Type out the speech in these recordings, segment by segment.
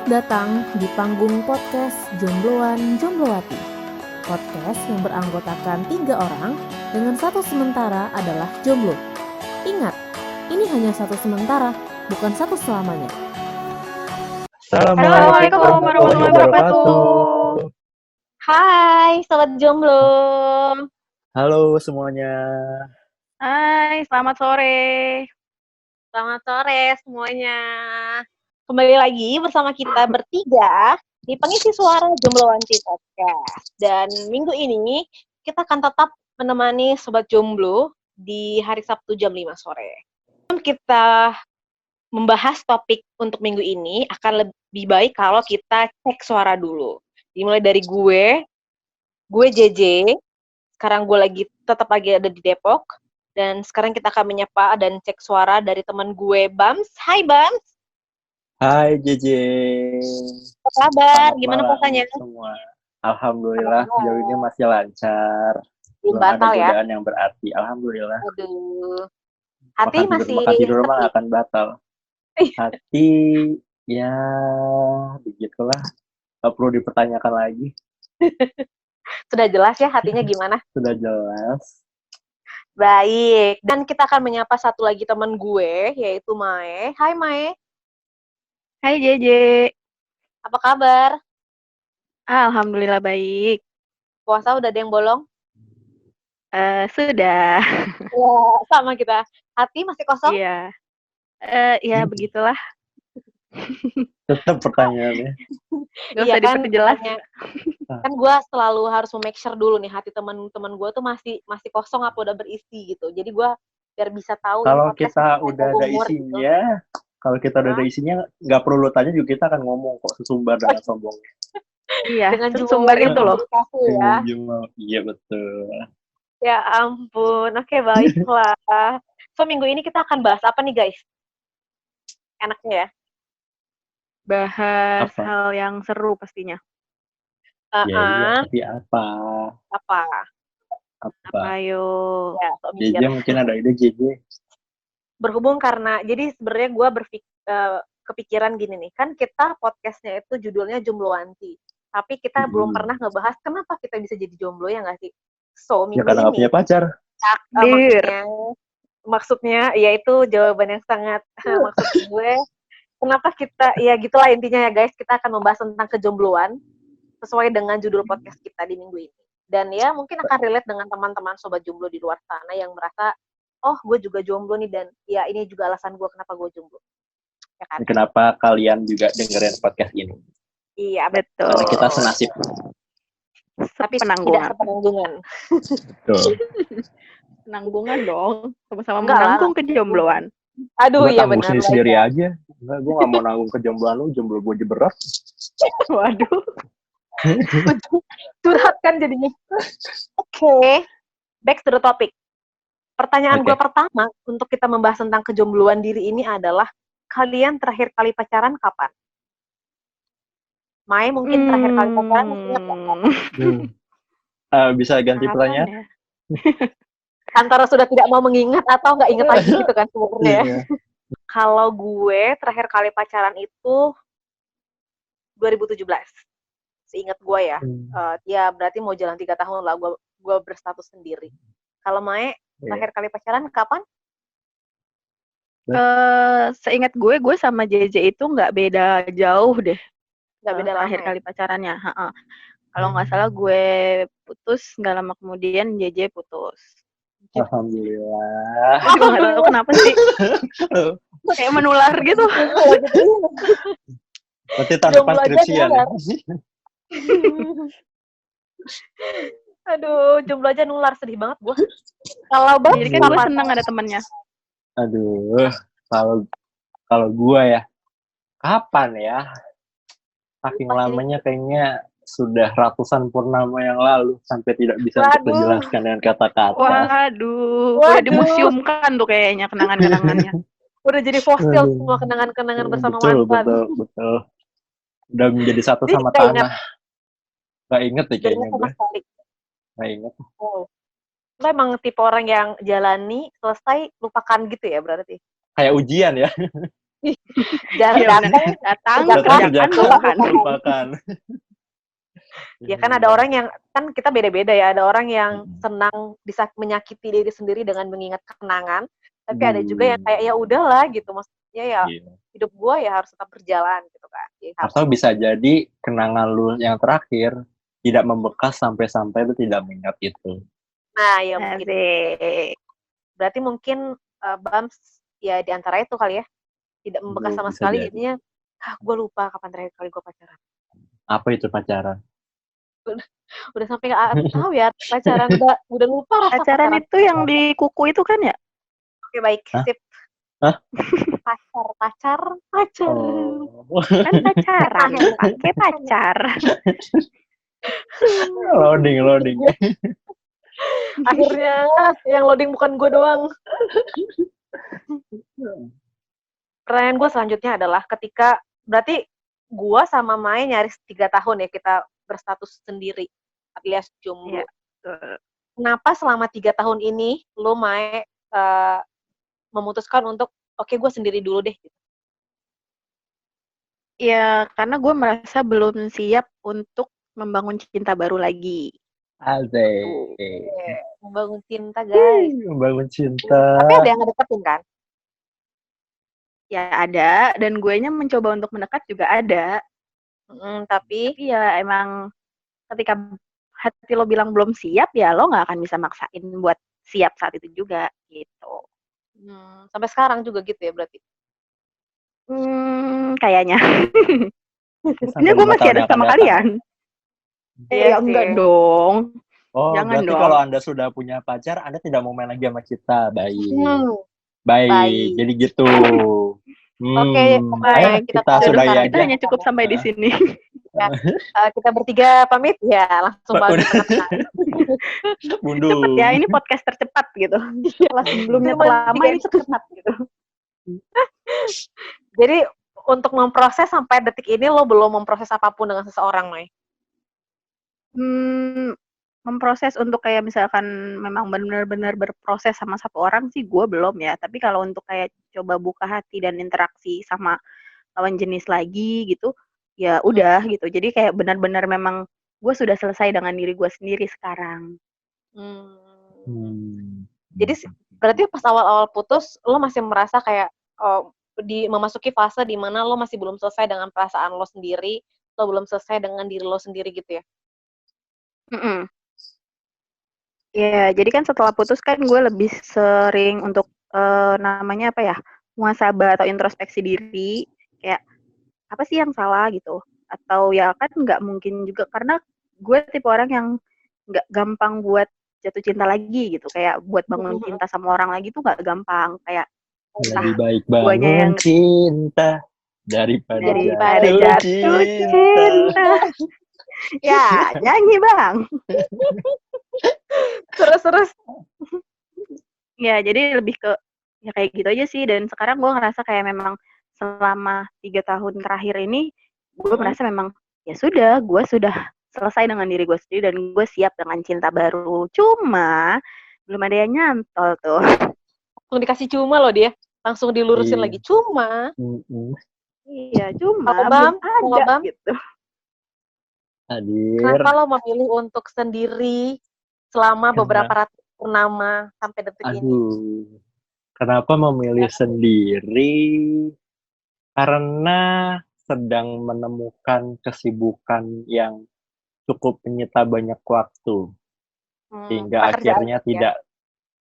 Selamat datang di panggung podcast Jombloan Jomblowati. Podcast yang beranggotakan 3 orang dengan satu sementara adalah jomblo. Ingat, ini hanya satu sementara, bukan satu selamanya. Assalamualaikum warahmatullahi wabarakatuh. Hai, sobat jomblo. Halo semuanya. Hai, selamat sore. Selamat sore semuanya. Kembali lagi bersama kita bertiga di pengisi suara Jomblowanti Podcast. Dan minggu ini kita akan tetap menemani sobat jomblo di hari Sabtu jam 5 sore. Kita membahas topik untuk minggu ini akan lebih baik kalau kita cek suara dulu. Dimulai dari gue JJ. Sekarang gue tetap lagi ada di Depok. Dan sekarang kita akan menyapa dan cek suara dari teman gue, Bams. Hai, Bams. Hai JJ. Apa kabar? Selamat Gimana malam puasanya? semua. Alhamdulillah jauh ini masih lancar. Belum Belum batal ada ya? godaan yang berarti. Alhamdulillah. Aduh. Hati masih makan tidur mah sepi. akan batal. Hati ya begitulah. Gak perlu dipertanyakan lagi. Sudah jelas ya hatinya gimana? Sudah jelas. Baik. Dan kita akan menyapa satu lagi teman gue, yaitu Mae. Hai, Mae. Hai JJ. Apa kabar? Alhamdulillah baik. Puasa udah ada yang bolong? Sudah. Ya, sama kita. Hati masih kosong? Iya. Ya begitulah. Tetap pertanyaannya. Gak usah diperjelas. Kan gue selalu harus make sure dulu nih hati teman-teman gue tuh masih kosong apa udah berisi gitu. Jadi gue biar bisa tahu Kalau podcast kita ini udah ada umur isinya, kalau kita udah ada isinya, nggak perlu lo tanya juga kita akan ngomong kok sesumbar dengan sombongnya. Iya, dengan sumber itu loh. Ya. Iya betul. Ya ampun, oke baiklah. So minggu ini kita akan bahas apa nih guys? Enaknya ya? Bahas Apa? hal yang seru pastinya. Iya, tapi apa? Apa? Ayo. Ya, so JJ mikir. mungkin ada ide JJ. Berhubung karena, jadi sebenarnya gue kepikiran gini nih, kan kita podcastnya itu judulnya Jomblowanti, tapi kita belum pernah ngebahas kenapa kita bisa jadi jomblo ya nggak sih? So Ya minggu karena nggak ini, punya pacar. maksudnya yaitu jawaban yang sangat maksud gue, kenapa kita, ya gitulah intinya ya guys, kita akan membahas tentang kejombloan sesuai dengan judul podcast kita di minggu ini. Dan ya mungkin akan relate dengan teman-teman sobat jomblo di luar sana yang merasa, oh gue juga jomblo nih, dan ya ini juga alasan gue kenapa gue jomblo. Ya kan? Kenapa kalian juga dengerin podcast ini? Iya, Betul. Karena kita senasib. tapi Penanggungan. tidak sepenanggungan. Tuh. Penanggungan dong. Sama-sama Enggak lah. menanggung kejombloan. Aduh, Gue iya tanggung benar. sendiri aja. Enggak, gue nggak mau nanggung kejombloan lu, jomblo gue aja berat. Waduh. Curhat kan jadinya. Oke. Back to the topic. Pertanyaan gue pertama untuk kita membahas tentang kejombloan diri ini adalah, kalian terakhir kali pacaran kapan? Mai mungkin terakhir kali pacaran ingat nggak? Bisa ganti pertanyaan? Ya? Antara sudah tidak mau mengingat atau nggak ingat lagi gitu kan sebenarnya. Iya. Kalau gue terakhir kali pacaran itu 2017. Seingat gue ya. Ya berarti mau jalan 3 tahun lah gue berstatus sendiri. Kalau Mae terakhir kali pacaran kapan? Seingat gue sama JJ itu nggak beda jauh deh. Nggak beda terakhir lama kali pacarannya. Kalau nggak salah gue putus, nggak lama kemudian JJ putus. Alhamdulillah. Gue juga nggak tahu kenapa sih. Kayak menular gitu. Berarti tahun depan skripsian ya? Aduh, jomblo aja nular, sedih banget gue. Kalau Jadi kan gue seneng ada temennya. Aduh, kalau gue ya, kapan ya? Saking lamanya kayaknya sudah ratusan purnama yang lalu sampai tidak bisa untuk dijelaskan dengan kata-kata. Waduh, udah dimuseumkan tuh kayaknya kenangan-kenangannya. Udah jadi fosil semua kenangan-kenangan bersama mantan. Betul. Udah menjadi satu sama tanah. Gak inget deh kayaknya gue. Gak inget. Oh. Lo emang tipe orang yang jalani, selesai, lupakan gitu ya berarti? Kayak ujian ya. Jangan Iya datang. benar. Datang, Datang, kerjakan, lupakan. lupakan. lupakan. Ya kan ada orang yang kan kita beda-beda ya. Ada orang yang Mm-mm. senang menyakiti diri sendiri dengan mengingat kenangan, tapi ada juga yang kayak ya udahlah gitu. Maksudnya ya Iya. hidup gua ya harus tetap berjalan gitu kan. Jadi harus Atau bisa jadi kenangan lu yang terakhir tidak membekas sampai-sampai lu tidak mengingat itu. nah ya mungkin Asik. berarti mungkin Bams ya di antara itu kali ya. Tidak membekas sama Bisa sekali jadi. jadinya gue lupa kapan terakhir kali gue pacaran. Apa itu pacaran? Udah sampai nggak tahu ya pacaran, udah lupa rasa Pacaran pacaran. itu yang di kuku itu kan ya? Oke baik, Hah? sip. Hah? Pacar. Oh. Kan pacaran, pakai pacar. loading. Akhirnya yang loading bukan gue doang. Pertanyaan gue selanjutnya adalah ketika berarti gue sama Mai nyaris 3 tahun ya kita berstatus sendiri alias jomblo. Iya. Kenapa selama 3 tahun ini lo Mai memutuskan untuk oke gue sendiri dulu deh gitu. Ya, karena gue merasa belum siap untuk membangun cinta baru lagi. Asik. Membangun cinta guys. Membangun cinta. Tapi ada yang ngedeketin kan? Ya ada, dan guenya mencoba untuk mendekat juga ada. Tapi Tapi ya emang ketika hati lo bilang belum siap, ya lo nggak akan bisa maksain buat siap saat itu juga gitu. Sampai sekarang juga gitu ya berarti. Kayaknya. Sampai Ini gue 5 masih tahun ada yang akan sama datang. kalian. Iya Ya enggak sih. dong. Oh, Jangan berarti dong. kalau Anda sudah punya pacar, Anda tidak mau main lagi sama kita. Baik. Baik. Baik. Jadi gitu. Oke, Ayo kita kita tutup. sudahi Kita aja. hanya cukup sampai di sini. Kita bertiga pamit ya, langsung balik ke tengah. Bundu. Cepet ya, ini podcast tercepat gitu. Setelah sebelumnya Cuman terlama, 3 ini tercepat gitu. Jadi untuk memproses sampai detik ini lo belum memproses apapun dengan seseorang, Mai? Memproses untuk kayak misalkan memang benar-benar berproses sama satu orang sih gue belum ya. Tapi kalau untuk kayak coba buka hati dan interaksi sama lawan jenis lagi gitu, ya udah gitu. Jadi kayak benar-benar memang gue sudah selesai dengan diri gue sendiri sekarang. Jadi berarti pas awal-awal putus lo masih merasa kayak memasuki fase di mana lo masih belum selesai dengan perasaan lo sendiri, lo belum selesai dengan diri lo sendiri gitu ya? Ya, jadi kan setelah putus kan gue lebih sering untuk namanya apa ya, muhasabah atau introspeksi diri, kayak apa sih yang salah gitu, atau ya kan nggak mungkin juga karena gue tipe orang yang nggak gampang buat jatuh cinta lagi gitu, kayak buat bangun cinta sama orang lagi tuh nggak gampang, kayak Lebih baik guanya bangun yang cinta daripada jatuh cinta. Ya, nyanyi bang. Terus. Ya, jadi lebih ke ya kayak gitu aja sih. Dan sekarang gue ngerasa kayak memang selama 3 tahun terakhir ini gue merasa memang ya sudah, gue sudah selesai dengan diri gue sendiri dan gue siap dengan cinta baru. Cuma belum ada yang nyantol tuh. Langsung dikasih cuma loh dia, langsung dilurusin lagi cuma. Iya, cuma Bam, belum ada gitu. Hadir. Kenapa lo memilih untuk sendiri selama beberapa ratus purnama sampai detik ini? Kenapa memilih sendiri? Karena sedang menemukan kesibukan yang cukup menyita banyak waktu. Sehingga akhirnya tidak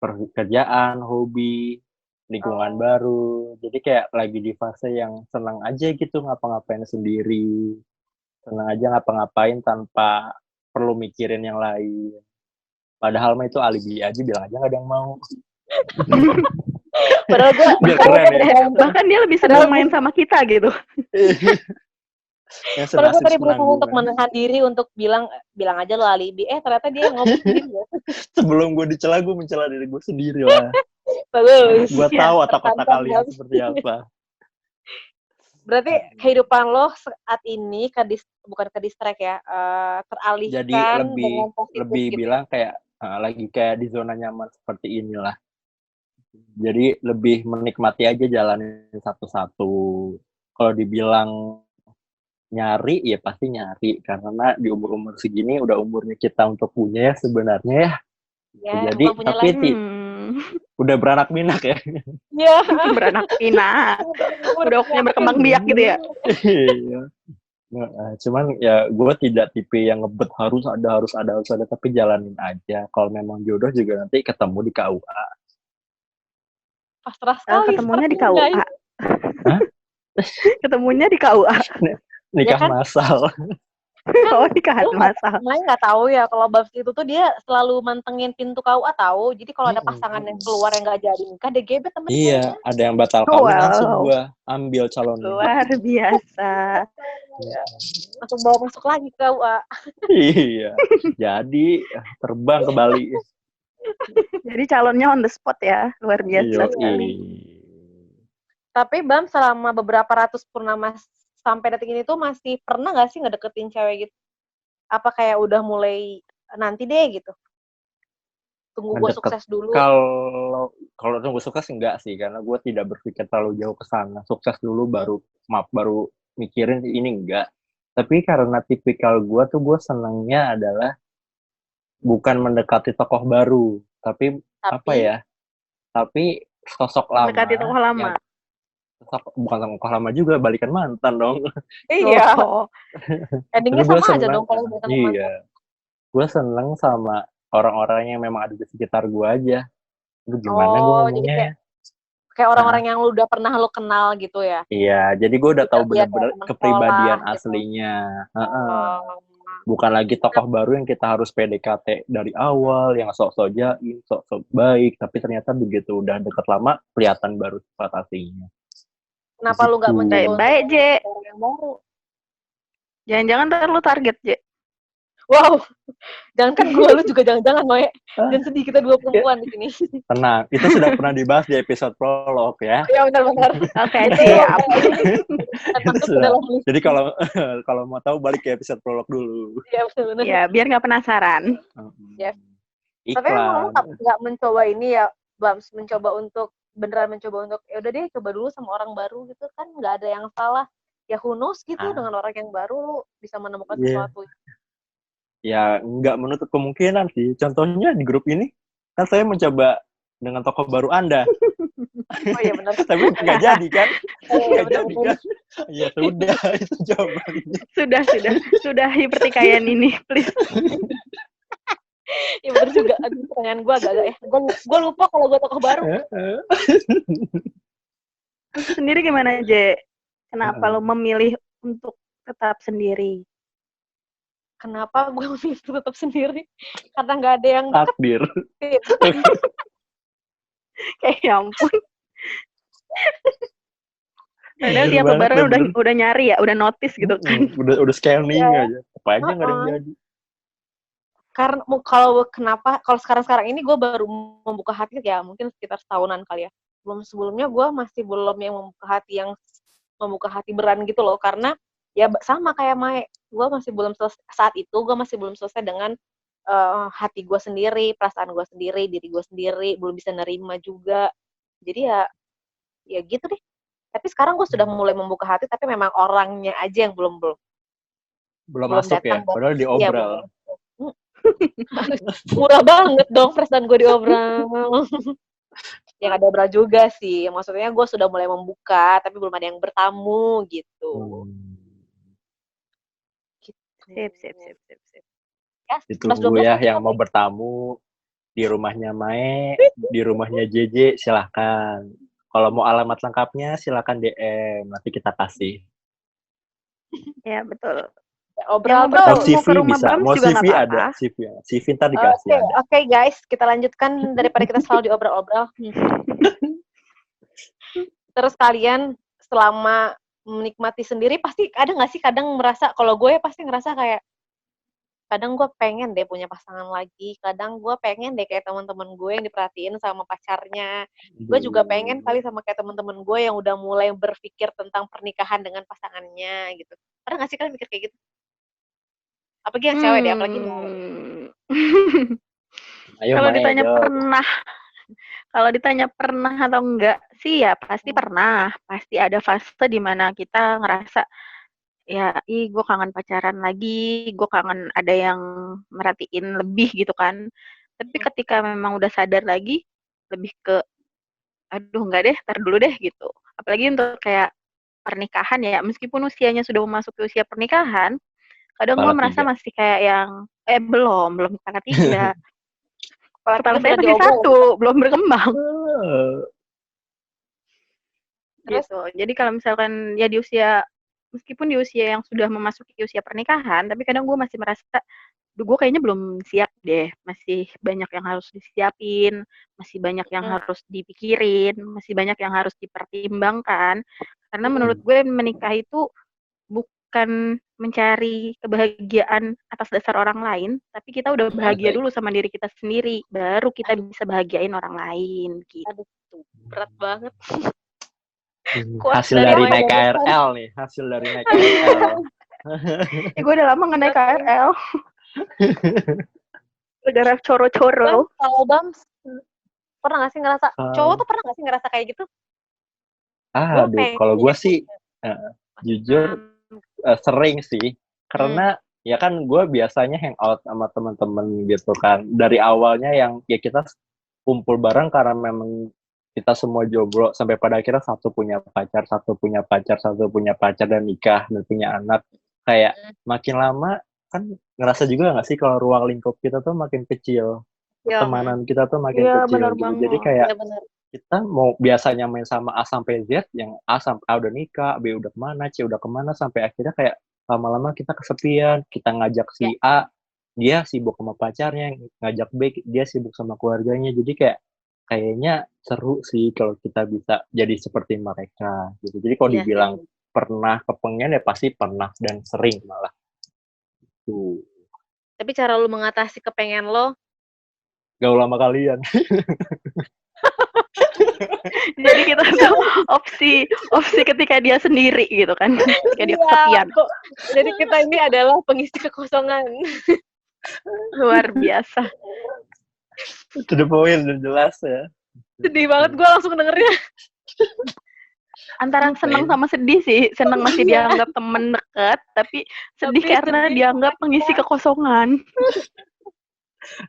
pekerjaan, hobi, lingkungan baru. Jadi kayak lagi di fase yang senang aja gitu ngapa-ngapain sendiri. Senang aja ngapa-ngapain tanpa perlu mikirin yang lain. Padahal mah itu alibi aja, bilang aja gak ada yang mau. Padahal gue keren ya. Bahkan dia lebih senang main sama kita gitu. Padahal gue tadi berusaha untuk menahan diri untuk bilang aja lo alibi. Ternyata dia ngomong sendiri ya. Sebelum gue dicela, gue mencela diri gue sendiri lah. Bagus. Gue tahu otak-otak kalian seperti apa. Berarti kehidupan lo saat ini bukan ke distract ya, teralihkan. Jadi lebih gitu bilang kayak lagi kayak di zona nyaman seperti inilah. Jadi lebih menikmati aja jalanin satu-satu. Kalau dibilang nyari, ya pasti nyari. Karena di umur-umur segini udah umurnya kita untuk punya ya sebenarnya ya. Ya, Jadi, bukan punya tapi lagi. udah beranak pinak ya. Ya, Beranak pinak. Udah waktunya berkembang biak gitu ya. Iya. Nah, cuman ya gue tidak tipe yang ngebet harus ada, tapi jalanin aja. Kalau memang jodoh juga nanti ketemu di KUA. pasrah sekali. Ketemunya di sepertinya, KUA. Hah? Ketemunya di KUA. Nikah kan? massal. Oh, nikahan Lu masal. Main nggak tahu ya kalau Babs itu tuh dia selalu mantengin pintu KUA tahu. Jadi kalau ada pasangan yang keluar yang nggak jadi nikah, dia gebet sama dia. Iya, ada yang batal kawin langsung Wow, gue ambil calonnya. luar biasa. Langsung bawa masuk lagi ke KUA. Iya, jadi terbang ke Bali. Jadi calonnya on the spot ya, luar biasa sekali. Tapi Bam selama beberapa ratus purnama sampai detik ini tuh masih pernah nggak sih ngedeketin cewek gitu? Apa kayak udah mulai nanti deh gitu? Tunggu gue sukses dulu. Kalau tunggu sukses enggak sih, karena gue tidak berpikir terlalu jauh ke sana. Sukses dulu baru mikirin ini enggak. Tapi karena tipikal gue tuh gue senangnya adalah bukan mendekati tokoh baru, tapi apa ya? Tapi sosok lama. Mendekati tokoh lama. Bukan tokoh lama juga, balikan mantan dong. Iya. Oh. Endingnya sama aja dong kalau balikan mantan. Iya. Gue seneng sama orang-orang yang memang ada di sekitar gue aja. Itu gimana gue ngomongnya? Jadi kayak orang-orang yang lu udah pernah lu kenal gitu ya? Iya, jadi gue udah tahu bener-bener kepribadian gitu. aslinya. Bukan lagi tokoh baru yang kita harus PDKT dari awal, yang sok-sok jaim, sok-sok baik, tapi ternyata begitu udah deket lama, kelihatan baru sifat aslinya. Kenapa lu gak mencoba baik, J? Orang yang baru? Jangan-jangan ntar lu target, J. Wow, jangan kan gue, lu juga jangan-jangan, Noe. Dan sedih kita dua perempuan di sini. Tenang, itu sudah pernah dibahas di episode prolog ya. Iya benar-benar. Oke, siap. Jadi kalau mau tahu balik ke episode prolog dulu. Iya benar-benar. Ya, biar nggak penasaran. Yes. Tapi emang lu nggak mencoba ini ya, Bams, beneran mencoba untuk ya udah deh coba dulu sama orang baru gitu kan, nggak ada yang salah. Ya who knows gitu dengan orang yang baru lu bisa menemukan sesuatu. Ya nggak menutup kemungkinan sih. Contohnya di grup ini kan saya mencoba dengan tokoh baru Anda. Oh iya benar. Tapi nggak jadi kan? Nggak jadi kan? Ya sudah, itu jawabannya. Sudahi pertikaian ini, please. Iya benar juga. Aduh, pertanyaan gue agak-agak ya. Gue lupa kalau gue tokoh baru. Sendiri gimana, J? Kenapa lo memilih untuk tetap sendiri? Kenapa gue memilih tetap sendiri? Karena nggak ada yang takdir. Kayak ya ampun. Padahal tiap lebaran udah nyari ya, udah notice gitu kan. Udah scanning aja. Apa aja nggak ada yang jadi. Karena kalau sekarang ini gue baru membuka hati ya mungkin sekitar setahunan kali ya. Sebelumnya gue masih belum yang membuka hati beran gitu loh, karena ya sama kayak Mae, gue masih belum selesai saat itu, gue masih belum selesai dengan hati gue sendiri, perasaan gue sendiri, diri gue sendiri, belum bisa nerima juga. Jadi ya gitu deh. Tapi sekarang gue sudah mulai membuka hati, tapi memang orangnya aja yang belum masuk ya, padahal diobral. Murah banget dong perasaan gue diobral. Yang ada obral juga sih, maksudnya gue sudah mulai membuka, tapi belum ada yang bertamu gitu. Sip. Ya, ditunggu ya yang mau bertamu di rumahnya Mae, di rumahnya JJ, silahkan. Kalau mau alamat lengkapnya silahkan DM, nanti kita kasih. Ya betul. Obral mau CV bisa, mau CV ada, CV ntar dikasih. Oke, guys, kita lanjutkan daripada kita selalu diobral-obral. Terus kalian selama menikmati sendiri pasti ada nggak sih kadang merasa, kalau gue pasti ngerasa kayak kadang gue pengen deh punya pasangan lagi, kadang gue pengen deh kayak teman-teman gue yang diperhatiin sama pacarnya, gue juga pengen kali sama kayak teman-teman gue yang udah mulai berpikir tentang pernikahan dengan pasangannya gitu. Pernah nggak sih kalian mikir kayak gitu? Apalagi yang cewek deh, apalagi kalau ditanya Kalau ditanya pernah atau enggak sih ya pasti pernah. Pasti ada fase di mana kita ngerasa ya, ih gue kangen pacaran lagi, gue kangen ada yang merhatiin lebih gitu kan. Tapi ketika memang udah sadar lagi, lebih ke, aduh enggak deh, tar dulu deh gitu. Apalagi untuk kayak pernikahan ya, meskipun usianya sudah memasuki usia pernikahan, kadang gue Kepala merasa 3. masih kayak yang, belum kepala 3. Kepala saya Berat masih diobrol. 1, belum berkembang. Terus? Gitu. Jadi kalau misalkan ya meskipun di usia yang sudah memasuki usia pernikahan, tapi kadang gue masih merasa, duh gue kayaknya belum siap deh, masih banyak yang harus disiapin, masih banyak yang harus dipikirin, masih banyak yang harus dipertimbangkan. Karena menurut gue menikah itu bukan mencari kebahagiaan atas dasar orang lain, tapi kita udah bahagia dulu sama diri kita sendiri, baru kita bisa bahagiain orang lain gitu. Aduh, berat banget. Hasil dari naik KRL nih, hasil dari naik KRL. Gue udah lama nggak naik KRL. Gara-gara coro-coro. Kalau Bams, pernah nggak sih ngerasa, cowok tuh pernah nggak sih ngerasa kayak gitu? Aduh, kalau gue sih jujur sering sih, karena ya kan gue biasanya hangout sama teman-teman gitu kan. Dari awalnya yang ya kita kumpul bareng karena memang kita semua jomblo sampai pada akhirnya satu punya pacar dan nikah dan punya anak. Kayak makin lama kan ngerasa juga nggak sih kalau ruang lingkup kita tuh makin kecil, pertemanan kita tuh makin kecil gitu. Jadi kayak kita mau biasanya main sama A sampai Z, yang A sampai A udah nikah, B udah kemana, C udah kemana, sampai akhirnya kayak lama-lama kita kesepian. Kita ngajak si A, dia sibuk sama pacarnya, ngajak B, dia sibuk sama keluarganya. Jadi kayaknya seru sih kalau kita bisa jadi seperti mereka gitu. Jadi kalau dibilang pernah kepengen ya pasti pernah dan sering malah. Tuh. Tapi cara lu mengatasi kepengen lo? Gaul sama kalian. Jadi kita tuh opsi ketika dia sendiri gitu kan, ketika dia kesepian. Jadi kita ini adalah pengisi kekosongan. Luar biasa. To the point, udah jelas ya. Sedih banget gue langsung dengernya. Antara senang sama sedih sih. Senang masih dianggap temen deket, tapi sedih karena dianggap pengisi kekosongan.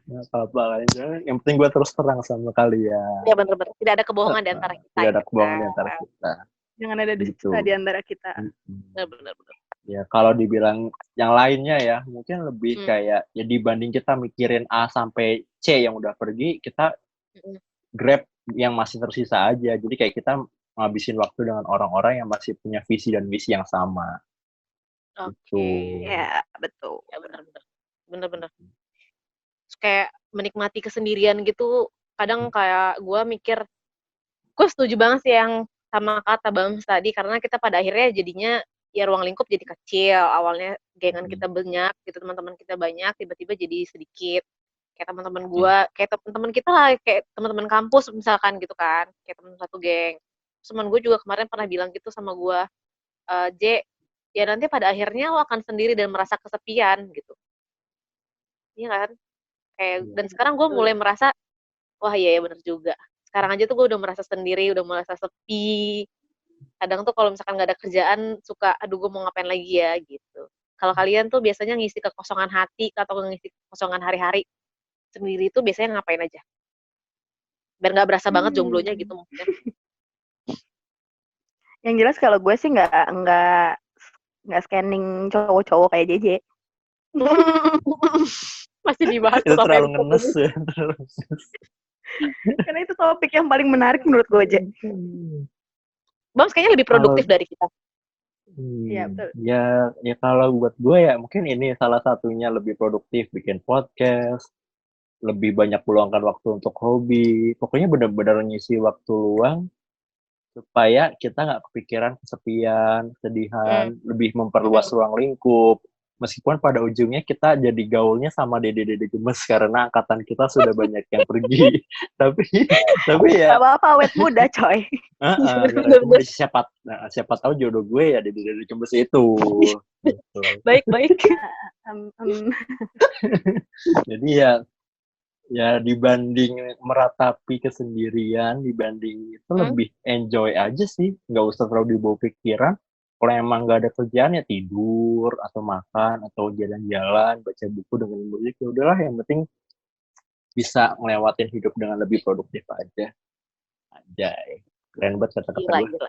Nggak apa-apa kan. Yang penting gue terus terang sama kalian. Ya bener-bener. Tidak ada kebohongan di antara kita. Tidak ada kebohongan di antara kita. Jangan ada dusta di antara kita. Bener-bener. Ya kalau dibilang yang lainnya ya, mungkin lebih kayak ya dibanding kita mikirin A sampai C yang udah pergi, kita grab yang masih tersisa aja. Jadi kayak kita ngabisin waktu dengan orang-orang yang masih punya visi dan misi yang sama. Oke. Ya, betul. Ya bener-bener. Bener-bener. Kayak menikmati kesendirian gitu, kadang kayak gue mikir, gue setuju banget sih yang sama kata Bams tadi, karena kita pada akhirnya jadinya ya ruang lingkup jadi kecil. Awalnya gengan kita banyak gitu, teman-teman kita banyak, tiba-tiba jadi sedikit. Kayak teman-teman gue, kayak teman-teman kita lah, kayak teman-teman kampus misalkan gitu kan, kayak teman satu geng. Teman gue juga kemarin pernah bilang gitu sama gue, J, ya nanti pada akhirnya lo akan sendiri dan merasa kesepian gitu. Iya kan? Kayak, dan sekarang gue mulai merasa, wah iya ya bener juga. Sekarang aja tuh gue udah merasa sendiri, udah merasa sepi. Kadang tuh kalau misalkan gak ada kerjaan, suka, aduh gue mau ngapain lagi ya gitu. Kalau kalian tuh biasanya ngisi kekosongan hati atau ngisi kekosongan hari-hari sendiri tuh biasanya ngapain aja? Biar gak berasa banget jomblonya gitu mungkin. Yang jelas kalau gue sih nggak scanning cowok-cowok kayak JJ. Masih dibahas itu terlalu ngenes ya. Karena itu topik yang paling menarik menurut gue aja. Bams kayaknya lebih produktif dari kita. Iya, betul. Ya kalau buat gue ya mungkin ini salah satunya, lebih produktif bikin podcast, lebih banyak meluangkan waktu untuk hobi. Pokoknya benar-benar ngisi waktu luang supaya kita nggak kepikiran kesepian, kesedihan, lebih memperluas ruang lingkup. Meskipun pada ujungnya kita jadi gaulnya sama dede-dede gemes karena angkatan kita sudah banyak yang pergi. tapi ya. Gak apa-apa, awet muda coy. Siapa tahu jodoh gue ya dede-dede gemes itu. Baik. Jadi ya Ya dibanding meratapi kesendirian, dibanding itu lebih enjoy aja sih, nggak usah terlalu dibawa pikiran. Kalau emang nggak ada kerjaan ya tidur atau makan atau jalan-jalan, baca buku dengan musik ya udahlah, yang penting bisa ngelewatin hidup dengan lebih produktif aja. Anjay, keren banget kata-kata Gila, gue. gila.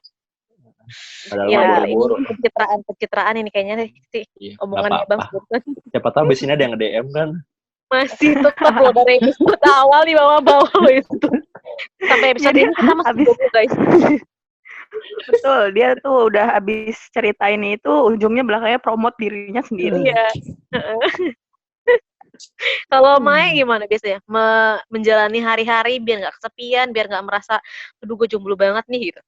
Padahal Ya, mah ini buru-buru. pencitraan ini kayaknya sih Iya, nggak omongannya Bang apa-apa. Sultan. Siapa tahu abis ini ada yang nge-DM kan. Masih tetap loh dari episode awal di bawah-bawah loh itu. Sampai episode Jadi ini kita masih habis jomblo guys. betul, dia tuh udah habis cerita ini itu ujungnya belakangnya promote dirinya sendiri. Iya. Kalau Mae gimana biasanya? Menjalani hari-hari biar nggak kesepian, biar nggak merasa, aduh gue jomblo banget nih gitu.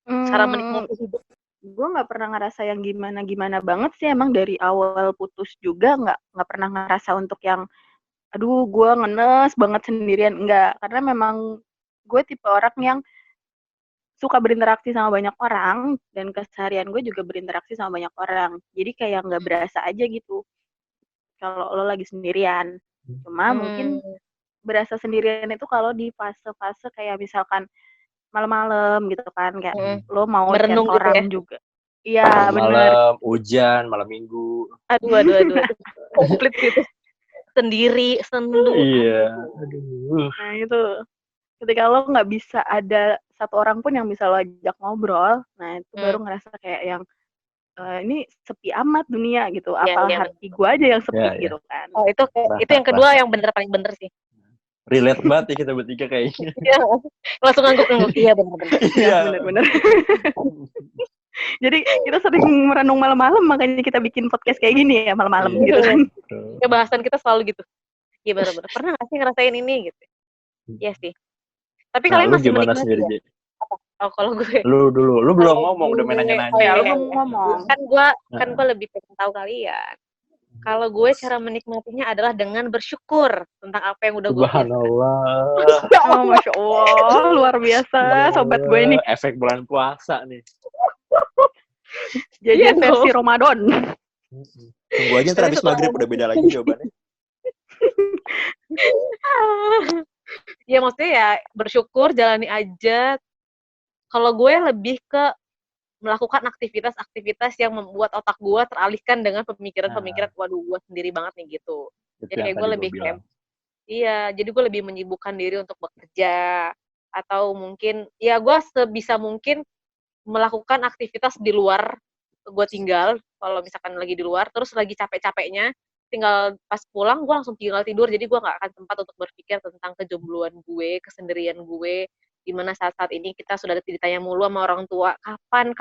Cara menikmati hidup. Gue nggak pernah ngerasa yang gimana-gimana banget sih, emang dari awal putus juga nggak pernah ngerasa untuk yang aduh gue ngenes banget sendirian, enggak, karena memang gue tipe orang yang suka berinteraksi sama banyak orang dan keseharian gue juga berinteraksi sama banyak orang, jadi kayak nggak berasa aja gitu kalau lo lagi sendirian. Cuma mungkin berasa sendirian itu kalau di fase-fase kayak misalkan malam-malam gitu kan, kayak lo mau chat Merenung gitu orang ya. juga. Iya, bener. Malam, hujan, malam minggu. Aduh. Komplit gitu. Sendiri, sendu. Iya. Aduh. Nah itu, ketika lo nggak bisa ada satu orang pun yang bisa lo ajak ngobrol, nah itu baru ngerasa kayak yang ini sepi amat dunia gitu. Apa Iya, hati gue aja yang sepi Iya. gitu kan? Oh itu yang kedua yang paling bener sih. Relate banget ya kita bertiga kayaknya. Iya. Langsung ngangguk. Iya bener-bener. Iya, bener-bener. Jadi kita sering merenung malam-malam, makanya kita bikin podcast kayak gini ya malam-malam Iya. gitu kan. Ya bahasan kita selalu gitu. Iya bener-bener. Pernah gak sih ngerasain ini gitu? Iya sih. Tapi Nah, kalian lu masih gimana menikmati sendiri, ya? Ji? Oh kalau gue. Lu dulu, lu belum Kalau ngomong, udah main gue- nanya-nanya. Oh ya, Lu belum ngomong. Kan gue lebih pengen tahu kalian. Kalau gue cara menikmatinya adalah dengan bersyukur tentang apa yang udah gue punya. Subhanallah. Oh, Masya Allah, luar biasa sobat gue ini. Efek bulan puasa nih. Jadi Iya, versi Ramadan. Tunggu aja ntar habis maghrib udah beda lagi jawabannya. Ya maksudnya ya bersyukur, jalani aja. Kalau gue lebih ke melakukan aktivitas-aktivitas yang membuat otak gue teralihkan dengan pemikiran-pemikiran, waduh gue sendiri banget nih gitu. Itu Jadi yang kayak gue tadi lebih gua kayak, bilang. iya, jadi gue lebih menyibukkan diri untuk bekerja. Atau mungkin, ya gue sebisa mungkin melakukan aktivitas di luar gue tinggal. Kalau misalkan lagi di luar, terus lagi capek-capeknya, tinggal pas pulang gue langsung tinggal tidur. Jadi gue gak akan sempat untuk berpikir tentang kejombloan gue, kesendirian gue, dimana saat-saat ini kita sudah ditanya mulu sama orang tua, kapan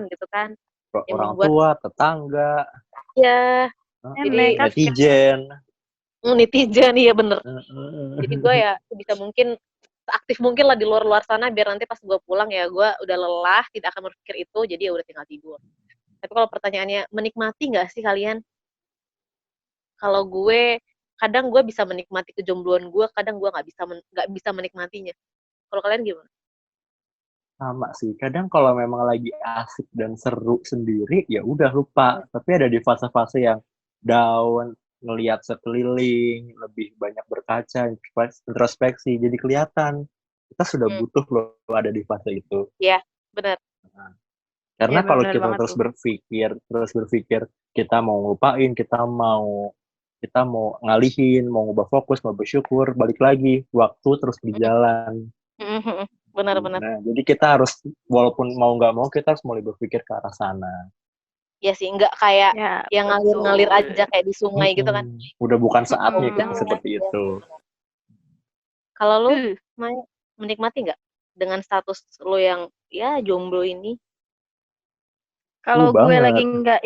gitu kan. Yang Orang membuat, tua, tetangga, ya, jadi netizen. netizen, iya bener. Jadi gue ya sebisa mungkin aktif mungkin lah di luar sana, biar nanti pas gue pulang ya gue udah lelah, tidak akan berpikir itu, jadi ya udah tinggal tidur. Tapi kalau pertanyaannya, menikmati nggak sih kalian? Kalau gue, kadang gue bisa menikmati kejombloan gue, kadang gue nggak bisa menikmatinya. Kalau kalian gimana? Sama sih. Kadang kalau memang lagi asik dan seru sendiri, ya udah lupa. Tapi ada di fase-fase yang down, ngelihat sekeliling, lebih banyak berkaca, introspeksi. Jadi kelihatan kita sudah butuh loh ada di fase itu. Iya, benar. Karena Ya, kalau benar kita banget terus berpikir kita mau ngelupain, kita mau ngalihin, mau ngubah fokus, mau bersyukur, balik lagi, waktu terus berjalan. Benar-benar. Nah, jadi kita harus, walaupun mau nggak mau, kita harus mulai berpikir ke arah sana. Ya sih, nggak kayak ya, yang ngalir-ngalir aja kayak di sungai gitu kan. Udah bukan saatnya Udah. seperti itu. Kalau lu menikmati nggak dengan status lu yang ya jomblo ini? Kalau gue lagi nggak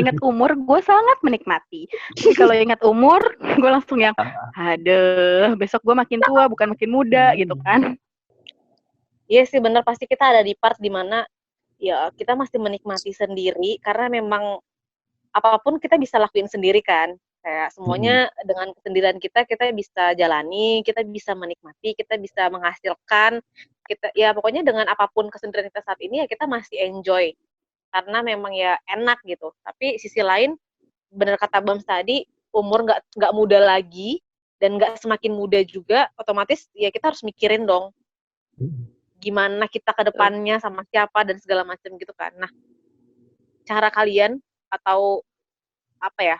ingat umur, gue sangat menikmati. Jadi kalau ingat umur, gue langsung yang, aduh, besok gue makin tua, bukan makin muda, gitu kan. Iya sih bener, pasti kita ada di part dimana ya kita masih menikmati sendiri, karena memang apapun kita bisa lakuin sendiri kan. Kayak semuanya dengan kesendirian kita bisa jalani, kita bisa menikmati, kita bisa menghasilkan, ya pokoknya dengan apapun kesendirian kita saat ini ya kita masih enjoy. Karena memang ya enak gitu. Tapi sisi lain, bener kata Bams tadi, umur nggak muda lagi dan nggak semakin muda juga, otomatis ya kita harus mikirin dong gimana kita ke depannya sama siapa dan segala macam gitu kan. Nah, cara kalian atau apa ya?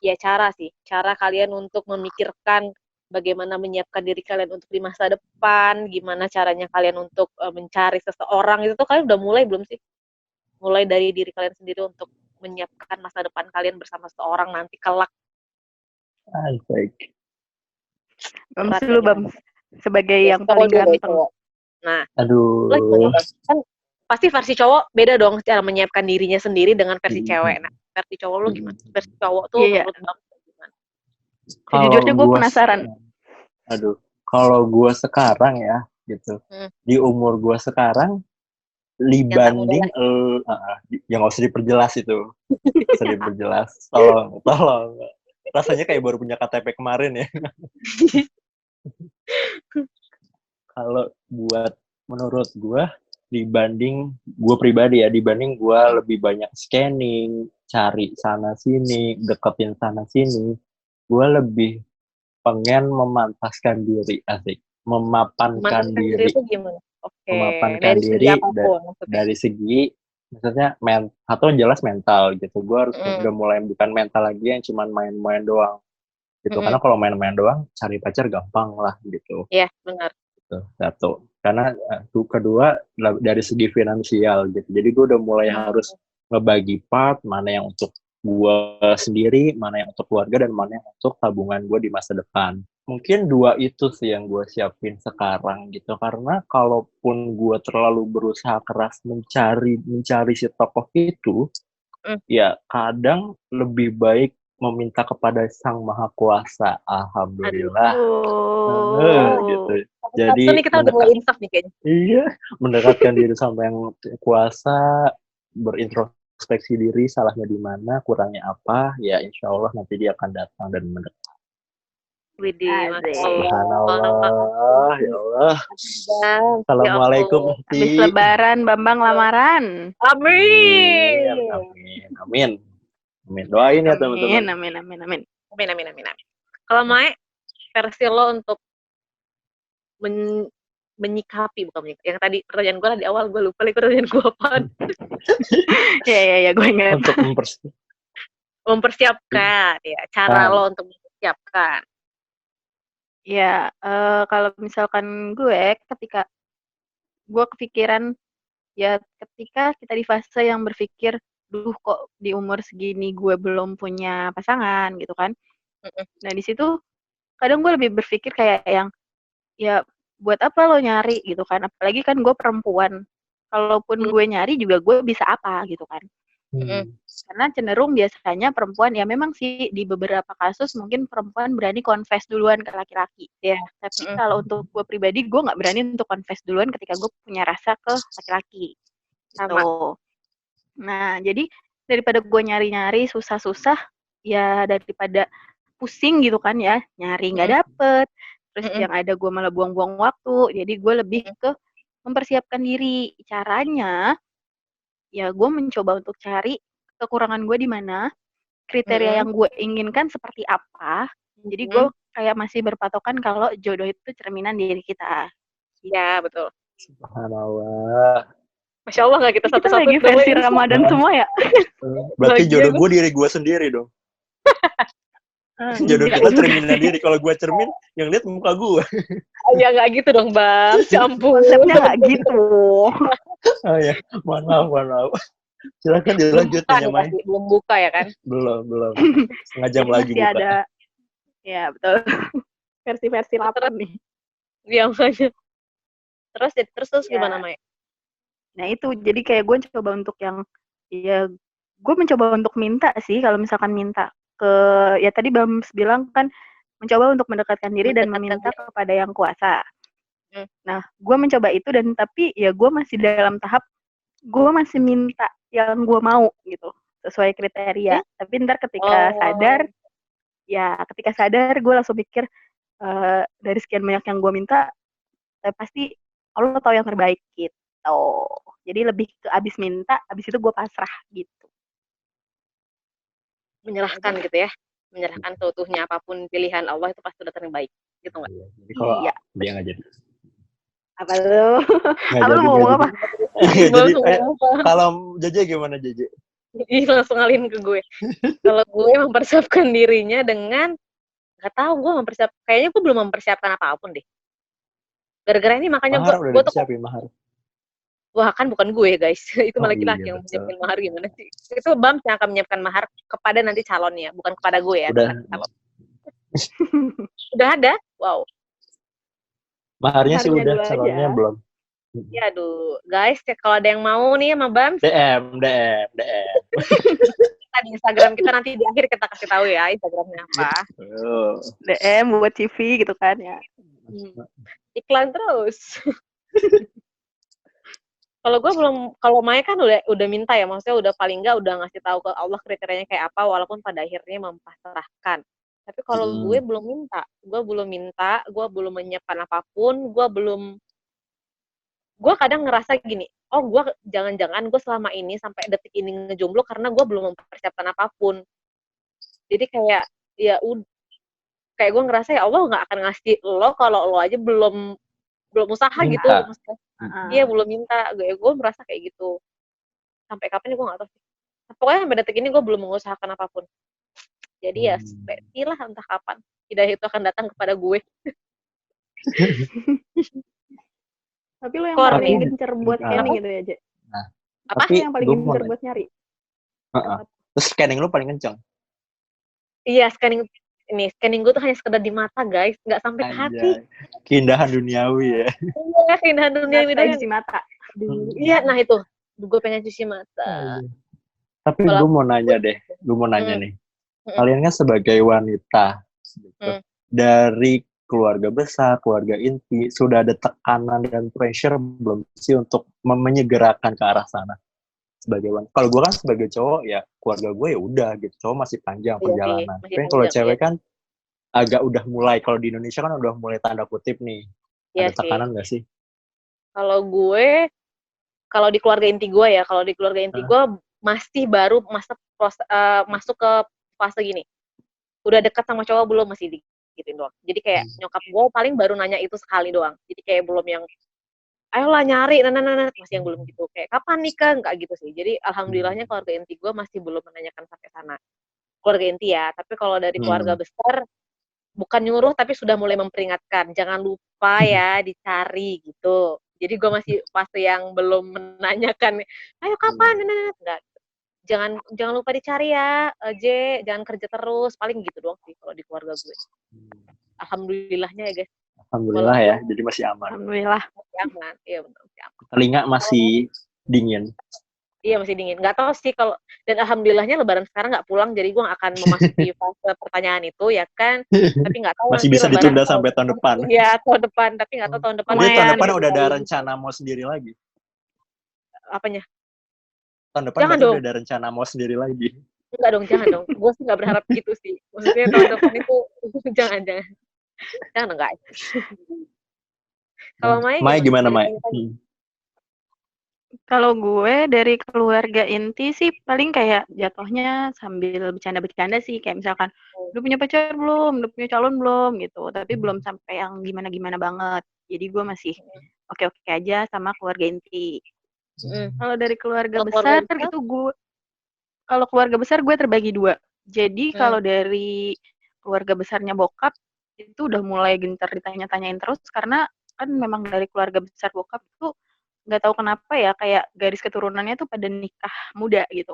Ya cara kalian untuk memikirkan bagaimana menyiapkan diri kalian untuk di masa depan, gimana caranya kalian untuk mencari seseorang itu tuh kalian udah mulai belum sih? Mulai dari diri kalian sendiri untuk menyiapkan masa depan kalian bersama seseorang nanti kelak. Asik. Bams Berat dulu, ya, Bams. Sebagai Ya, yang cowok paling dulu, ganteng. cowok. Nah, Aduh. lo gimana, Bang? Kan pasti versi cowok beda dong cara menyiapkan dirinya sendiri dengan versi cewek. Nah, versi cowok lo gimana? Versi cowok tuh Iya. menurut Bang gimana? Kalau Sejujurnya gue gua penasaran. Aduh, kalau gua sekarang ya gitu. Di umur gua sekarang dibanding yang nggak usah diperjelas itu. Nggak usah diperjelas. Tolong. Rasanya kayak baru punya KTP kemarin ya. Kalau menurut gue dibanding gue pribadi ya, dibanding gue lebih banyak scanning, cari sana sini, deketin sana sini, gue lebih pengen memantaskan diri, asik, memapankan diri, itu gimana? Oke, memapankan dari segi diri apapun maksudnya. dari segi maksudnya atau jelas mental gitu. Gue harus udah mulai bukan mental lagi yang cuman main-main doang gitu, karena kalau main-main doang cari pacar gampang lah gitu. Iya, benar. Satu, karena kedua dari segi finansial gitu, jadi gue udah mulai harus ngebagi part mana yang untuk gue sendiri, mana yang untuk keluarga, dan mana yang untuk tabungan gue di masa depan. Mungkin dua itu sih yang gue siapin sekarang gitu, karena kalaupun gue terlalu berusaha keras mencari si tokoh itu, ya kadang lebih baik meminta kepada Sang Maha Kuasa. Alhamdulillah. Gitu. Jadi nih kita udah mulai insaf nih kayaknya. Iya, mendekatkan diri sama yang kuasa, berintrospeksi diri, salahnya di mana, kurangnya apa, ya insya Allah nanti dia akan datang dan mendekat. Widih, Subhanallah, ya Allah. Assalamualaikum. Habis lebaran, Bambang lamaran. Amin. Doain ya teman-teman. Amin. Kalau Mae, versi lo untuk menyikapi, bukan menyikapi. Yang tadi pertanyaan gue di awal, gue lupa lagi pertanyaan gue apaan. Ya, gue ingat. Untuk mempersiapkan, ya. Cara lo untuk mempersiapkan. Ya, kalau misalkan gue, ketika gue kepikiran, ya ketika kita di fase yang berpikir, duh kok di umur segini gue belum punya pasangan gitu kan. Nah di situ kadang gue lebih berpikir kayak yang, ya buat apa lo nyari gitu kan, apalagi kan gue perempuan, kalaupun gue nyari juga gue bisa apa gitu kan. Karena cenderung biasanya perempuan, ya memang sih di beberapa kasus mungkin perempuan berani confess duluan ke laki-laki ya, tapi kalau untuk gue pribadi gue nggak berani untuk confess duluan ketika gue punya rasa ke laki-laki gitu. Nah jadi daripada gue nyari-nyari susah-susah, ya daripada pusing gitu kan ya, nyari nggak dapet, terus yang ada gue malah buang-buang waktu, jadi gue lebih ke mempersiapkan diri. Caranya ya gue mencoba untuk cari kekurangan gue di mana, kriteria yang gue inginkan seperti apa, jadi gue kayak masih berpatokan kalau jodoh itu cerminan diri kita. Ya, betul. Subhanallah. Masya Allah nggak kita satu-satu lagi versi Ramadan semua ya? Berarti jodoh gue diri gue sendiri dong. Jodoh kita cerminan diri. Kalau gue cermin, yang lihat muka gue. Ya nggak gitu dong Bang, campur. Konsepnya nggak gitu. Oh ya, mohon maaf. Silakan dilanjut ya, Mai. Belum buka ya kan? Belum. Setengah jam lagi masih buka. Ada, ya betul. Versi-versi lapar nih. Iya makanya. Terus gimana, Mai? Nah itu, jadi kayak gue coba untuk yang, ya gue mencoba untuk minta sih, kalau misalkan minta ke, ya tadi Bams bilang kan, mencoba untuk mendekatkan diri dan meminta kepada yang kuasa. Nah, gue mencoba itu, dan tapi ya gue masih dalam tahap, gue masih minta yang gue mau gitu, sesuai kriteria. Tapi ntar ketika sadar, gue langsung pikir, dari sekian banyak yang gue minta, pasti Allah tahu yang terbaik gitu. Jadi lebih ke abis minta, abis itu gue pasrah gitu. menyerahkan gitu ya, menyerahkan seutuhnya apapun pilihan Allah itu pasti udah terbaik gitu nggak? Iya. Jadi kalau Iya. dia nggak jadi. Apa lu? Nggak Apa lu jadi, mau nggak ngomong apa? Nggak jadi. Langsung apa? Kalau Jeje gimana Jeje? Ih, langsung ngalihin ke gue. Kalau gue mempersiapkan dirinya dengan nggak tahu gue kayaknya gue belum mempersiapkan apa-apun deh. Gara-gara ini makanya Mahar udah gue tuh disiapin mahar. wah kan bukan gue guys, itu Oh laki-laki iya yang betul. menyiapkan mahar gimana sih? Itu Bams yang akan menyiapkan mahar kepada nanti calonnya, bukan kepada gue ya. Udah. Kepada calon. Udah ada, wow. Maharnya sih Maharnya udah, dua calonnya aja. belum. Ya aduh, guys, kalau ada yang mau nih sama Bams, DM. kita di Instagram kita nanti di akhir kita kasih tahu ya Instagramnya apa. Oh. DM buat CV gitu kan ya. Iklan terus. Kalau gue belum, kalau Maya kan udah minta ya, maksudnya udah paling nggak udah ngasih tahu ke Allah kriterianya kayak apa, walaupun pada akhirnya mempasrahkan. Tapi kalau gue belum minta, gue belum menyiapkan apapun, gue kadang ngerasa gini, oh gue jangan-jangan gue selama ini sampai detik ini ngejomblo karena gue belum mempersiapkan apapun. Jadi kayak ya kayak gue ngerasa ya Allah nggak akan ngasih lo kalau lo aja belum usaha Minta. gitu, maksudnya. Iya belum minta, gue merasa kayak gitu. Sampai kapan gue nggak tahu sih. Pokoknya sampai detik ini gue belum mengusahakan apapun. Jadi ya lah entah kapan hidayah itu akan datang kepada gue. Tapi lo yang Kor paling nih. gencer buat scanning gitu ya, Je? Nah, Apa? tapi Yang paling gue mau gencer nanya. buat nyari? Terus scanning lu paling kenceng? Iya, scanning gue tuh hanya sekedar di mata, guys, nggak sampai ke hati. Anjay. Keindahan duniawi ya. Iya, keindahan dunia ini Mata cuci mata. Iya, nah itu, gue pengen cuci mata. Tapi gue mau nanya deh, nih. Kalian kan sebagai wanita, gitu, dari keluarga besar, keluarga inti, sudah ada tekanan dan pressure belum sih untuk menyegerakan ke arah sana? Sebagai wanita. Kalau gue kan sebagai cowok ya keluarga gue ya udah gitu, cowok masih panjang perjalanan. Tapi kalau cewek kan agak udah mulai, kalau di Indonesia kan udah mulai tanda kutip nih. Ya, ada tekanan nggak sih? Kalau gue, kalau di keluarga inti gue ya, gue masih baru masuk ke fase gini. Udah dekat sama cowok belum, masih gituin doang. Jadi kayak nyokap gue paling baru nanya itu sekali doang. Jadi kayak belum yang ayolah nyari, masih yang belum gitu. Kayak kapan nikah? Enggak gitu sih. Jadi alhamdulillahnya keluarga inti gue masih belum menanyakan sampai sana. Keluarga inti ya. Tapi kalau dari keluarga besar, bukan nyuruh tapi sudah mulai memperingatkan. Jangan lupa ya dicari gitu. Jadi gue masih fase yang belum menanyakan, ayo kapan? Enggak. Jangan lupa dicari ya, jangan kerja terus. Paling gitu doang sih kalau di keluarga gue. Alhamdulillahnya ya guys. Alhamdulillah ya, jadi masih aman. Alhamdulillah. Masih aman, iya benar masih aman. Telinga masih dingin. Iya masih dingin. Nggak tahu sih kalau, dan alhamdulillahnya Lebaran sekarang nggak pulang, jadi gue nggak akan memasuki fase pertanyaan itu ya kan. Tapi nggak tahu masih nanti bisa Lebaran ditunda sampai tahun depan. Iya tahun depan, tapi nggak tahu tahun depan. Jadi tahun depan udah ada rencana mau sendiri lagi. Apanya? Tahun depan Jangan udah ada rencana mau sendiri lagi. Enggak dong, jangan dong. Gue sih nggak berharap gitu sih. Maksudnya tahun depan itu jangan dong guys. Kalau Mai gimana Mai? Kalau gue dari keluarga inti sih paling kayak jatuhnya sambil bercanda-bercanda sih, kayak misalkan udah punya pacar belum, udah punya calon belum gitu, tapi belum sampai yang gimana-gimana banget. Jadi gue masih oke-oke aja sama keluarga inti. Kalau dari keluarga besar gitu kalau keluarga besar gue terbagi dua. Jadi kalau dari keluarga besarnya bokap itu udah mulai gencar ditanya-tanyain terus, karena kan memang dari keluarga besar bokap itu nggak tahu kenapa ya, kayak garis keturunannya tuh pada nikah muda gitu.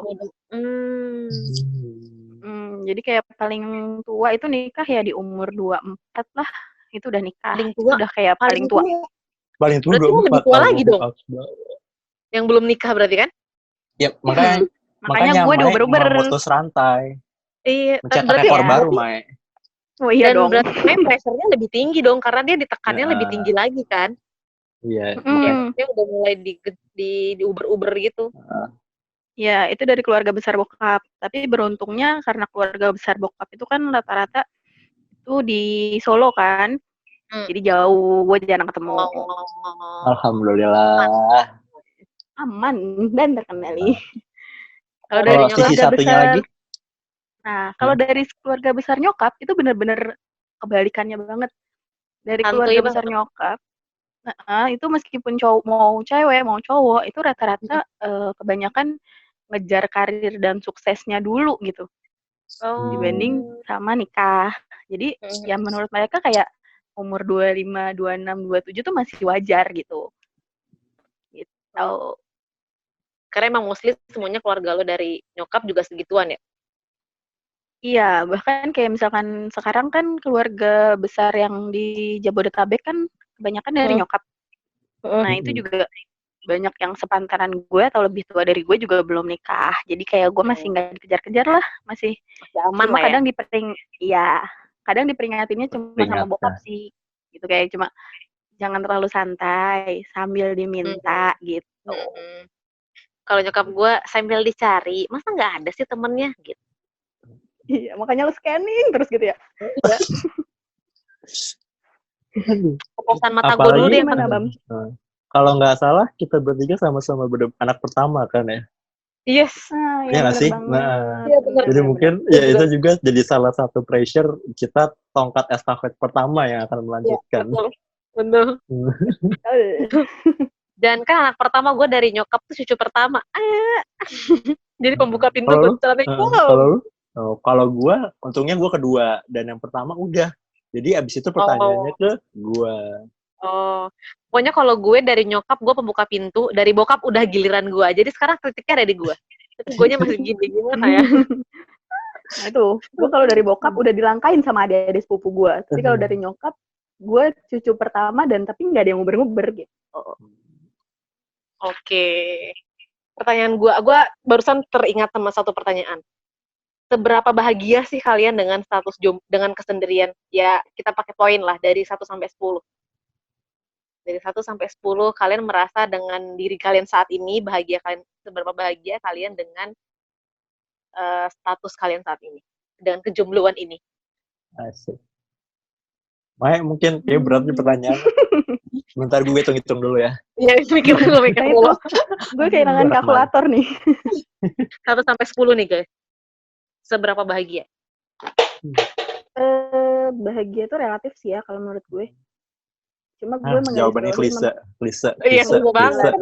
Jadi kayak paling tua itu nikah ya di umur 24 lah, itu udah nikah. Itu udah kayak paling tua. Paling tua berarti 24 lebih tua lagi dong. Yang belum nikah berarti kan? Ya, makanya gue diuber-uber memutus rantai. Iya, mencetak rekor baru, Mai. Oh iya dong. Dan berarti pressure-nya lebih tinggi dong, karena dia ditekannya lebih tinggi lagi kan. Iya. Dia udah mulai di uber-uber gitu. Ya, itu dari keluarga besar bokap. Tapi beruntungnya karena keluarga besar bokap itu kan rata-rata itu di Solo kan. Jadi jauh, gue jarang ketemu. Alhamdulillah. Aman dan terkendali. Kalau dari sisi satunya besar, lagi? Nah, kalau dari keluarga besar nyokap itu bener-bener kebalikannya banget. Dari Santuy keluarga banget. besar nyokap, itu meskipun cowok mau cewek mau cowok itu rata-rata kebanyakan ngejar karir dan suksesnya dulu gitu Oh. dibanding sama nikah. Jadi ya menurut mereka kayak umur 25, 26, 27 tuh masih wajar gitu. Gitu. Karena emang mostly semuanya keluarga lo dari nyokap juga segituan ya? Iya, bahkan kayak misalkan sekarang kan keluarga besar yang di Jabodetabek kan kebanyakan dari nyokap. Nah, itu juga banyak yang sepantaran gue atau lebih tua dari gue juga belum nikah. Jadi kayak gue masih nggak dikejar-kejar lah, masih aman cuma lah ya. kadang diperingatinnya cuma sama bokap sih. Gitu kayak cuma jangan terlalu santai sambil diminta gitu. Kalau nyokap gue sambil dicari, masa nggak ada sih temennya gitu. Iya, makanya lu scanning terus gitu ya. Kepuasan mata gue dulu deh. Gimana, Bam? Kalau nggak salah kita bertiga sama-sama anak pertama kan ya? Yes. Iya nggak sih? Bener Nah, banget. Iya, bener. jadi mungkin ya itu juga jadi salah satu pressure kita tongkat estafet pertama yang akan melanjutkan. Betul. Dan kan anak pertama gue dari nyokap tuh cucu pertama. Jadi pembuka pintu Kalau gue lu? Kalau lu? Kalau gue, untungnya gue kedua dan yang pertama udah. Jadi abis itu pertanyaannya ke gue. Oh, pokoknya kalau gue dari nyokap gue pembuka pintu, dari bokap udah giliran gue. Jadi sekarang kritiknya ada di gue. Tapi gue masih gini gimana ya? Nah itu, gue kalau dari bokap udah dilangkain sama adik-adik sepupu gue. Tapi kalau dari nyokap, gue cucu pertama dan tapi nggak ada yang nguber-nguber gitu. Oke. Pertanyaan gue barusan teringat sama satu pertanyaan. Seberapa bahagia sih kalian dengan status dengan kesendirian? Ya, kita pakai poin lah dari 1 sampai 10. Dari 1 sampai 10 kalian merasa dengan diri kalian saat ini seberapa bahagia kalian dengan status kalian saat ini, dengan kejombloan ini? Asik. Maya mungkin kayak berat nih pertanyaan. Bentar gue hitung-hitung dulu ya. Iya, mikir dulu. Gue kehilangan kalkulator nih. 1 sampai 10 nih guys. Seberapa bahagia? Bahagia itu relatif sih ya kalau menurut gue. Cuma gue jawabannya klise. Iya, banget.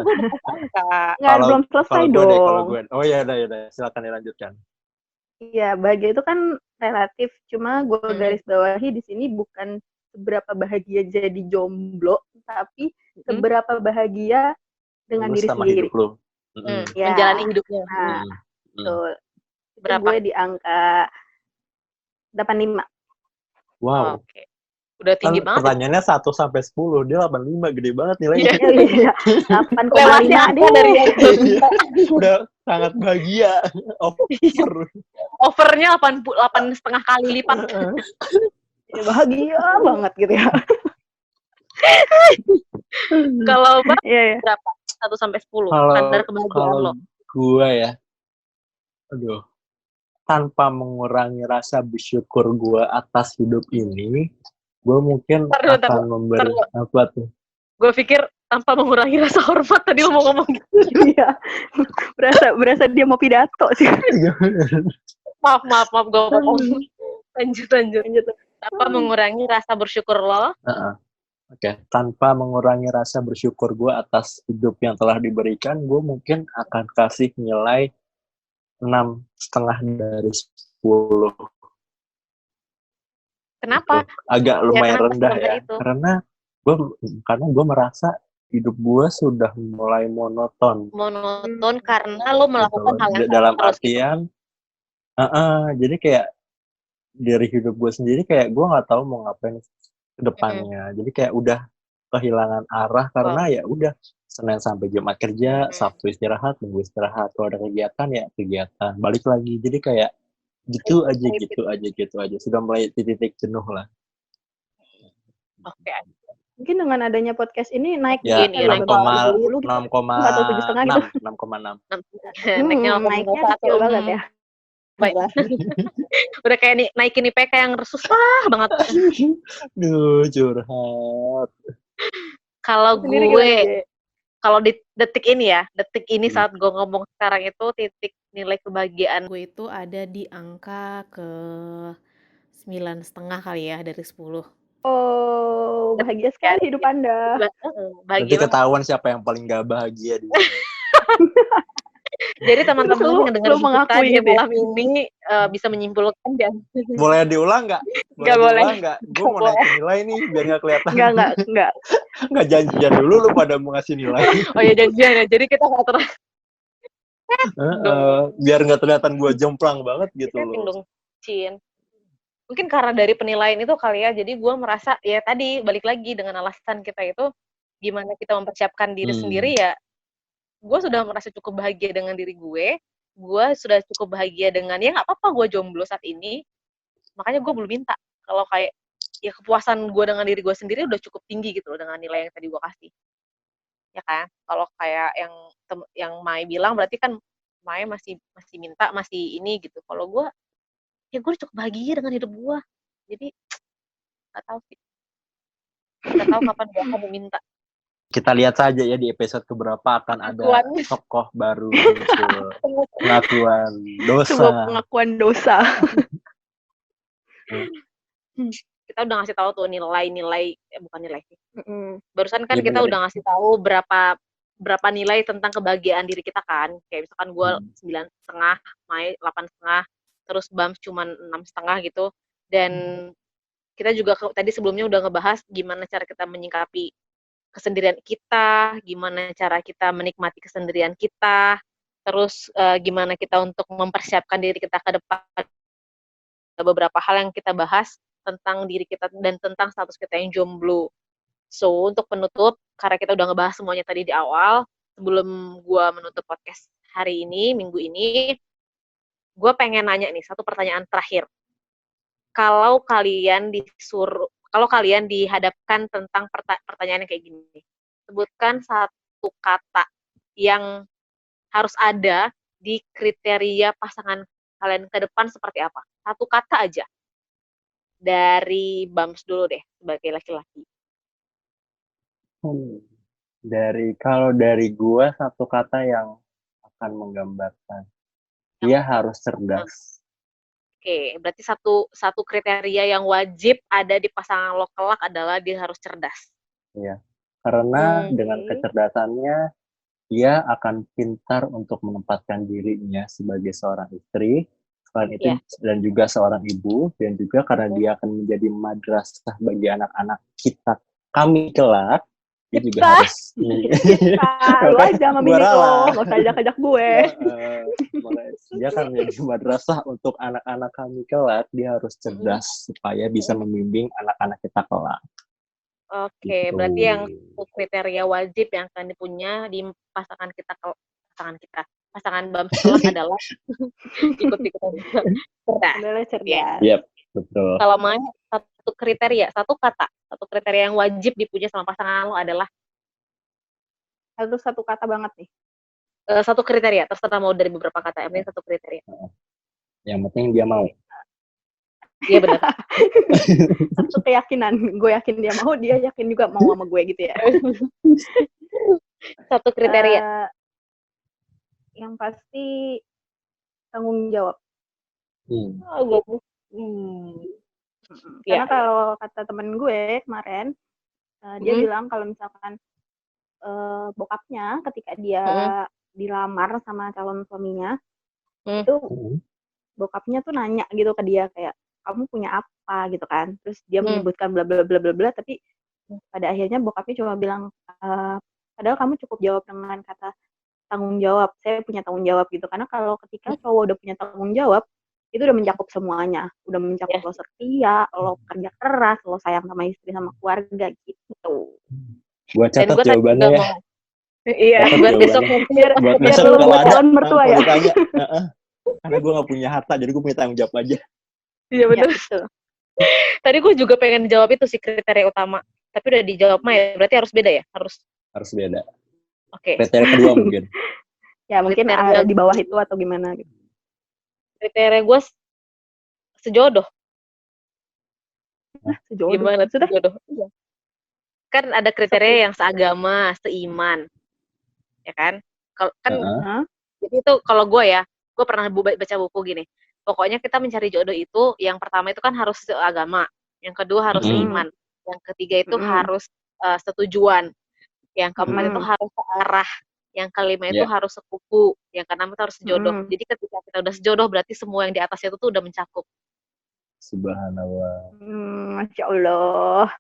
Nggak, belum selesai dong. Kalau gue, oh ya udah, silakan dilanjutkan. Iya, bahagia itu kan relatif. Cuma gue garis bawahi di sini bukan seberapa bahagia jadi jomblo, tapi seberapa bahagia dengan diri sendiri. Hidup Ya. Menjalani hidupnya. Nah, betul. Berapa? Gue di angka 85. Wow. Oke. Udah tinggi banget. Pertanyaannya 1 sampai 10, dia 85, gede banget nilainya. Iya. 8,5 deh. Dari Udah sangat bahagia. Overnya 8,5 kali lipat. Ya, bahagia banget gitu ya. Kalau Bang, iya. berapa? 1 sampai 10. Standar kebahagiaan lo. Gue ya, tanpa mengurangi rasa bersyukur gue atas hidup ini, gue mungkin akan memberi apa tuh? Gue pikir tanpa mengurangi rasa hormat tadi lo mau ngomong gitu. Iya. berasa dia mau pidato sih. Maaf gue ngomong. Lanjut. Tanpa mengurangi rasa bersyukur lo. Oke. Tanpa mengurangi rasa bersyukur gue atas hidup yang telah diberikan, gue mungkin akan kasih nilai 6,5 dari 10. Kenapa? Gitu. Agak lumayan rendah ya. Itu? Karena gue merasa hidup gue sudah mulai monoton. Karena lo melakukan hal yang dalam artian jadi kayak dari hidup gue sendiri kayak gue nggak tahu mau ngapain ke depannya. Jadi kayak udah kehilangan arah karena ya udah Senin sampai Jumat kerja, Sabtu istirahat, Minggu istirahat. Kalau ada kegiatan ya kegiatan, balik lagi. Jadi kayak gitu aja. Sudah mulai titik jenuh lah. Oke. Mungkin dengan adanya podcast ini naik ya, ini 6,6 atau 7,5 gitu. 6,6. Naiknya kecil banget ya. Baiklah. Udah kayak naikin IPK yang susah banget. Duh, curhat. Kalau kalau di detik ini Hmm. saat gue ngomong sekarang itu titik nilai kebahagiaan Gue itu ada di angka ke 9,5 kali ya dari 10. Oh, bahagia sekali hidup Anda. Nanti bahagia banget. ketahuan siapa yang paling gak bahagia di sini. Jadi teman-teman Terus yang dengerin lu kita mengakui di gitu ya? malam ini bisa menyimpulkan dan Boleh diulang nggak? Nggak boleh. Diulang nggak? Gue mau naikin nilai nih biar nggak kelihatan. Enggak. Nggak janjian dulu lu pada mau ngasih nilai. Oh ya janjian ya. Jadi kita nggak terus Biar nggak kelihatan gue jomplang banget gitu setting loh. dong, Cin. Mungkin karena dari penilaian itu kali ya. Jadi gue merasa ya tadi balik lagi dengan alasan kita itu gimana kita mempersiapkan diri sendiri ya. Gue sudah merasa cukup bahagia dengan diri gue. Gue sudah cukup bahagia dengan ya nggak apa-apa gue jomblo saat ini. Makanya gue belum minta. Kalau kayak ya kepuasan gue dengan diri gue sendiri udah cukup tinggi gitu loh dengan nilai yang tadi gue kasih. Ya kan? Kalau kayak yang Mai bilang berarti kan Mai masih minta, masih ini gitu. Kalau gue ya gue cukup bahagia dengan hidup gue. Jadi nggak tahu sih. Nggak tahu kapan gue akan meminta. Kita lihat saja ya di episode keberapa akan ada tokoh baru muncul. Pengakuan dosa. Sebuah pengakuan dosa. Kita udah ngasih tahu tuh nilai-nilai, bukan nilai sih. Barusan kan Ya, kita bener. udah ngasih tahu berapa nilai tentang kebahagiaan diri kita kan. Kayak misalkan gue 9,5, Mai 8,5, terus Bams cuman 6,5 gitu. Dan kita juga tadi sebelumnya udah ngebahas gimana cara kita menyikapi kesendirian kita, gimana cara kita menikmati kesendirian kita, terus gimana kita untuk mempersiapkan diri kita ke depan. Beberapa hal yang kita bahas tentang diri kita dan tentang status kita yang jomblo. So, untuk penutup, karena kita udah ngebahas semuanya tadi di awal, sebelum gue menutup podcast hari ini, minggu ini, gue pengen nanya nih, satu pertanyaan terakhir. Kalau kalian dihadapkan tentang pertanyaan yang kayak gini, sebutkan satu kata yang harus ada di kriteria pasangan kalian ke depan seperti apa? Satu kata aja. Dari Bams dulu deh, sebagai laki-laki. Kalau dari gua satu kata yang akan menggambarkan dia harus cerdas. Oke, berarti satu kriteria yang wajib ada di pasangan lo kelak adalah dia harus cerdas. Iya. Karena dengan kecerdasannya dia akan pintar untuk menempatkan dirinya sebagai seorang istri, selain itu dan juga seorang ibu, dan juga karena dia akan menjadi madrasah bagi anak-anak kami kelak. Dia juga harus lo aja sama bini lo, gak usah ajak-ajak gue. Dia akan menjadi madrasah untuk anak-anak kami kelak. Dia harus cerdas supaya bisa membimbing anak-anak kita kelak. Oke, Gitu. berarti yang kriteria wajib yang akan dipunya di pasangan Bams kelak adalah ikut-ikutan cerdas. Cerdas. Betul. Kalau main satu kriteria yang wajib dipunya sama pasangan lo adalah satu kata banget nih. Satu kriteria, terserah mau dari beberapa kata, yang penting satu kriteria. Yang penting dia mau. Iya benar. Satu keyakinan, gue yakin dia mau, dia yakin juga mau sama gue gitu ya. Satu kriteria. Yang pasti tanggung jawab. Karena kalau kata temen gue kemarin, dia bilang kalau misalkan bokapnya ketika dia dilamar sama calon suaminya, itu bokapnya tuh nanya gitu ke dia kayak, kamu punya apa gitu kan, terus dia menyebutkan bla bla bla bla bla, tapi pada akhirnya bokapnya cuma bilang padahal kamu cukup jawab dengan kata tanggung jawab, saya punya tanggung jawab gitu. Karena kalau ketika cowok udah punya tanggung jawab, itu udah mencakup semuanya, udah mencakup lo setia, lo kerja keras, lo sayang sama istri sama keluarga gitu. Gua catat jawabannya ya. Iya, buat besok biar besok lo buat calon mertua ya. Karena gue gak punya harta, jadi gue punya tanggung jawab aja. Iya betul. Tadi gue juga pengen jawab itu sih kriteria utama, tapi udah dijawab Mai, berarti harus beda ya? Harus beda. Oke. Kriteria kedua mungkin. Ya mungkin ada di bawah itu atau gimana gitu. Kriteria gue sejodoh. Sejodoh. Gimana sejodoh? Kan ada kriteria yang seagama, seiman. ya kan? Kalau kan Heeh. Hah? jadi itu kalau gue pernah baca buku gini. Pokoknya kita mencari jodoh itu yang pertama itu kan harus seagama, yang kedua harus Mm-mm. seiman, yang ketiga itu Mm-mm. harus setujuan, yang keempat itu Mm-mm. harus searah, yang kelima itu Ya. harus sekufu, yang keenam itu harus sejodoh. Mm-mm. Jadi ketika kita udah sejodoh berarti semua yang di atas itu tuh udah mencakup. Subhanallah. Masya Allah.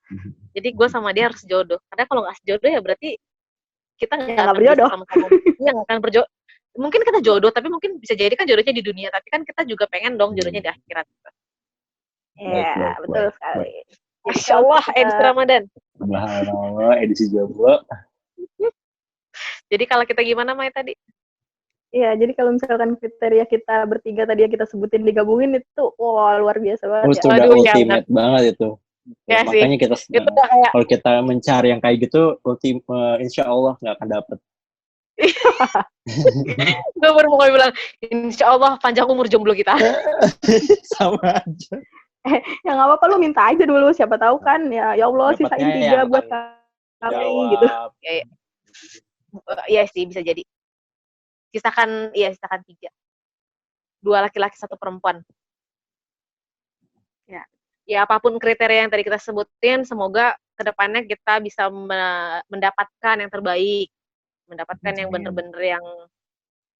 Jadi gue sama dia harus sejodoh. Karena kalau nggak sejodoh ya berarti kita Ya nggak nggak akan bisa berjodoh. sama-sama. Iya nggak akan berjodoh. Mungkin kita jodoh, tapi mungkin bisa jadi kan jodohnya di dunia. Tapi kan kita juga pengen dong jodohnya di akhirat. Ya, betul sekali. Jadi Masya kalau Allah, kita, edisi Ramadan. Subhanallah, edisi jomblo. Jadi kalau kita gimana Mai tadi? ya, jadi kalau misalkan kriteria kita bertiga tadi yang kita sebutin digabungin itu, wah luar biasa banget ya. Itu udah Waduh, ya ultimate banget itu. Ya sih. Makanya kita Itu udah kayak kalau kita mencari yang kayak gitu, insya Allah nggak akan dapet. gue baru mau bilang, insya Allah panjang umur jomblo kita. Sama aja. Ya nggak apa-apa, lu minta aja dulu, siapa tahu kan ya Allah Dapatnya sisain 3 yang buat kami gitu. Jawab. Iya sih bisa jadi. Sisakan 3. 2 laki-laki 1 perempuan. Ya apapun kriteria yang tadi kita sebutin, semoga kedepannya kita bisa mendapatkan yang terbaik, mendapatkan yang bener-bener yang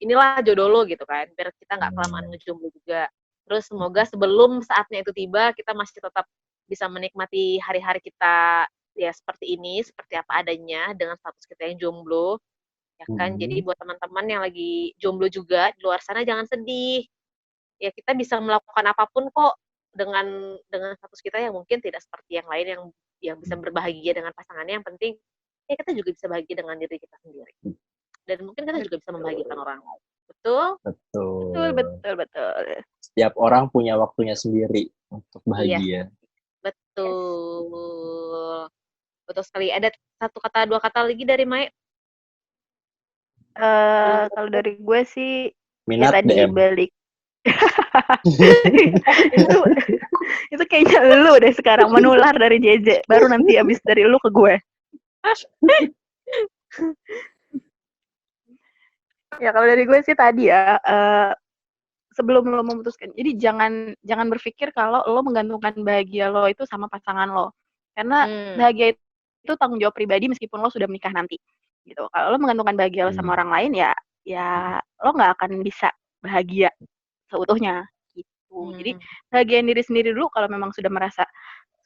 inilah jodoh lo gitu kan, biar kita nggak kelamaan ngejomblo juga. Terus semoga sebelum saatnya itu tiba, kita masih tetap bisa menikmati hari-hari kita ya seperti ini, seperti apa adanya dengan status kita yang jomblo, ya kan. Jadi buat teman-teman yang lagi jomblo juga di luar sana jangan sedih. Ya kita bisa melakukan apapun kok dengan status kita yang mungkin tidak seperti yang lain yang bisa berbahagia dengan pasangannya. Yang penting ya kita juga bisa bahagia dengan diri kita sendiri. Dan mungkin kita juga bisa membahagiakan orang lain. Betul? Betul. Setiap orang punya waktunya sendiri untuk bahagia. Iya. Betul. Betul sekali. Ada 1 kata 2 kata lagi dari Mai? Kalau dari gue sih Minat ya tadi DM. balik. itu kayaknya lu deh sekarang menular dari JJ, baru nanti abis dari lu ke gue. Ya kalau dari gue sih tadi ya, sebelum lo memutuskan, jadi jangan berpikir kalau lo menggantungkan bahagia lo itu sama pasangan lo, karena bahagia itu tanggung jawab pribadi meskipun lo sudah menikah nanti gitu. Kalau lo menggantungkan bahagia lo sama orang lain ya lo nggak akan bisa bahagia seutuhnya gitu. Jadi bahagiain diri sendiri dulu. Kalau memang sudah merasa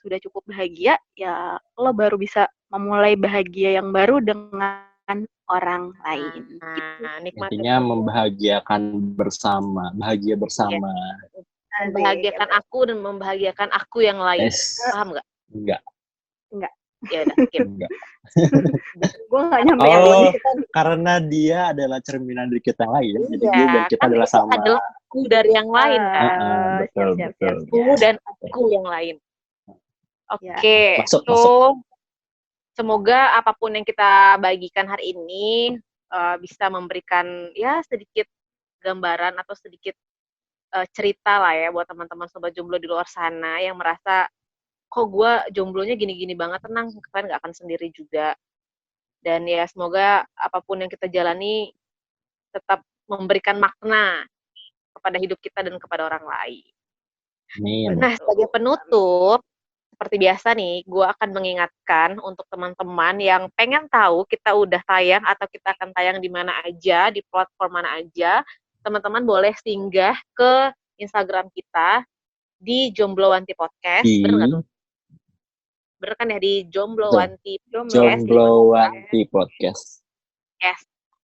sudah cukup bahagia, ya lo baru bisa memulai bahagia yang baru dengan orang lain. Intinya membahagiakan bersama, bahagia bersama. Membahagiakan aku dan membahagiakan aku yang lain. Paham nggak? Enggak. Ya udah, skip. Enggak. Gue nggak nyampe yang ini. Karena dia adalah cerminan dari kita yang lain. Jadi gue dan kita adalah sama. Adalah aku dari yang lain kan. Betul. Aku dan aku yang lain. Oke. Masuk. Semoga apapun yang kita bagikan hari ini bisa memberikan ya sedikit gambaran atau sedikit cerita lah ya buat teman-teman sobat jomblo di luar sana yang merasa kok gue jomblonya gini-gini banget, tenang, kalian gak akan sendiri juga. Dan ya semoga apapun yang kita jalani tetap memberikan makna kepada hidup kita dan kepada orang lain. Amin. Nah, sebagai penutup, seperti biasa nih, gue akan mengingatkan untuk teman-teman yang pengen tahu kita udah tayang atau kita akan tayang di mana aja, di platform mana aja, teman-teman boleh singgah ke Instagram kita di Jomblowanti Podcast. Bener kan ya, di Jomblowanti Podcast. Yes.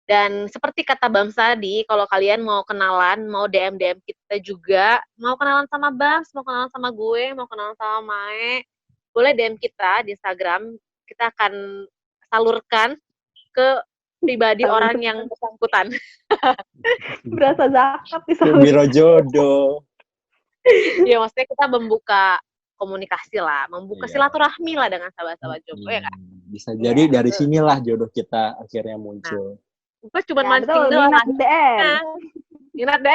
Dan seperti kata Bams tadi, kalau kalian mau kenalan, mau DM kita juga, mau kenalan sama Bams, mau kenalan sama gue, mau kenalan sama Mae, boleh DM kita di Instagram. Kita akan salurkan ke pribadi orang yang bersangkutan. Berasa zakat di sana. Biro jodoh. Ya maksudnya kita membuka komunikasi lah, membuka silaturahmi lah dengan sahabat-sahabat jomblo ya kan. Bisa jadi dari sinilah jodoh kita akhirnya muncul. Gue cuma mancing doang. Minat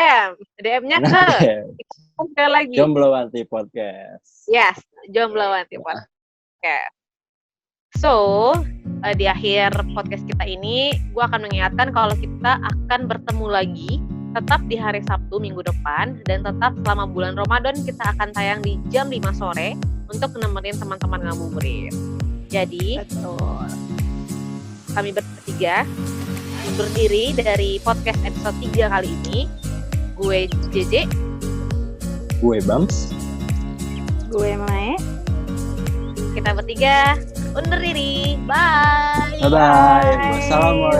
DM-nya ke sekali lagi. Jomblowanti Podcast. Yes, Jomblowanti Podcast. So, di akhir podcast kita ini, gue akan mengingatkan kalau kita akan bertemu lagi tetap di hari Sabtu minggu depan, dan tetap selama bulan Ramadan kita akan tayang di jam 5 sore untuk nemenin teman-teman ngabuburit. Jadi, Betul. kami bertiga undur diri dari podcast episode 3 kali ini. Gue JJ. Gue Bams. Gue Mae. Kita bertiga undur diri. Bye. Bye-bye.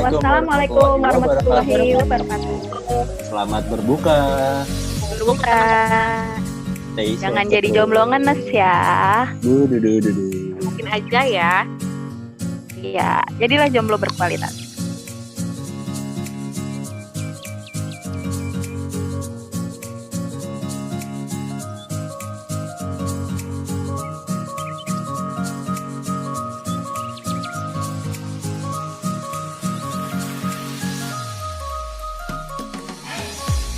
Wassalamualaikum warahmatullahi wabarakatuh. Selamat berbuka. Berbuka. Stay safe. Jangan jadi jomblo ngenes ya. Du. Mungkin aja ya. Iya, jadilah jomblo berkualitas.